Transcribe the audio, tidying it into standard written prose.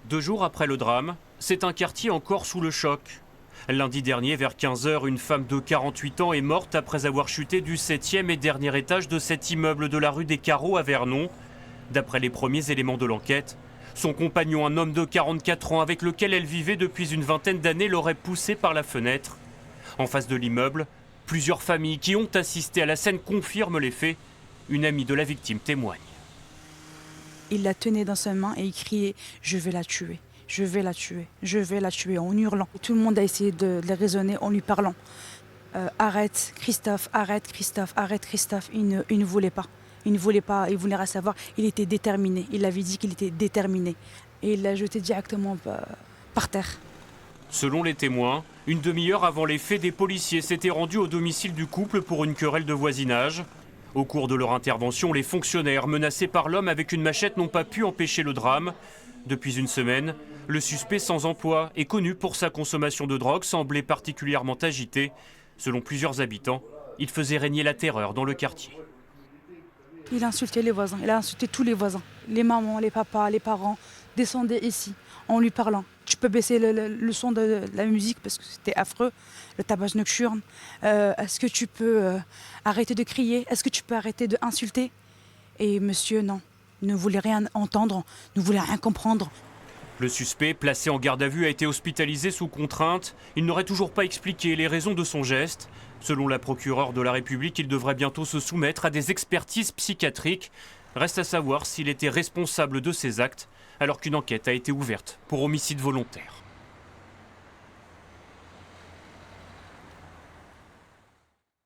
2 jours après le drame, c'est un quartier encore sous le choc. Lundi dernier, vers 15 h, une femme de 48 ans est morte après avoir chuté du 7e et dernier étage de cet immeuble de la rue des Carreaux à Vernon. D'après les premiers éléments de l'enquête, son compagnon, un homme de 44 ans avec lequel elle vivait depuis une vingtaine d'années, l'aurait poussée par la fenêtre. En face de l'immeuble, plusieurs familles qui ont assisté à la scène confirment les faits. Une amie de la victime témoigne. Il la tenait dans sa main et il criait « Je vais la tuer, je vais la tuer, je vais la tuer » en hurlant. Tout le monde a essayé de les raisonner en lui parlant. Arrête Christophe, arrête Christophe, arrête Christophe. Il ne voulait pas. Il ne voulait pas, il voulait rien savoir. Il était déterminé. Il avait dit qu'il était déterminé. Et il l'a jeté directement par terre. Selon les témoins, une demi-heure avant les faits, des policiers s'étaient rendus au domicile du couple pour une querelle de voisinage. Au cours de leur intervention, les fonctionnaires menacés par l'homme avec une machette n'ont pas pu empêcher le drame. Depuis une semaine, le suspect sans emploi et connu pour sa consommation de drogue semblait particulièrement agité. Selon plusieurs habitants, il faisait régner la terreur dans le quartier. Il a insulté les voisins, il a insulté tous les voisins. Les mamans, les papas, les parents descendaient ici en lui parlant. Tu peux baisser le son de la musique parce que c'était affreux, le tabac nocturne. Est-ce que tu peux arrêter de crier? Est-ce que tu peux arrêter d'insulter? Et monsieur, non, il ne voulait rien entendre, ne voulait rien comprendre. Le suspect, placé en garde à vue, a été hospitalisé sous contrainte. Il n'aurait toujours pas expliqué les raisons de son geste. Selon la procureure de la République, il devrait bientôt se soumettre à des expertises psychiatriques. Reste à savoir s'il était responsable de ses actes, alors qu'une enquête a été ouverte pour homicide volontaire.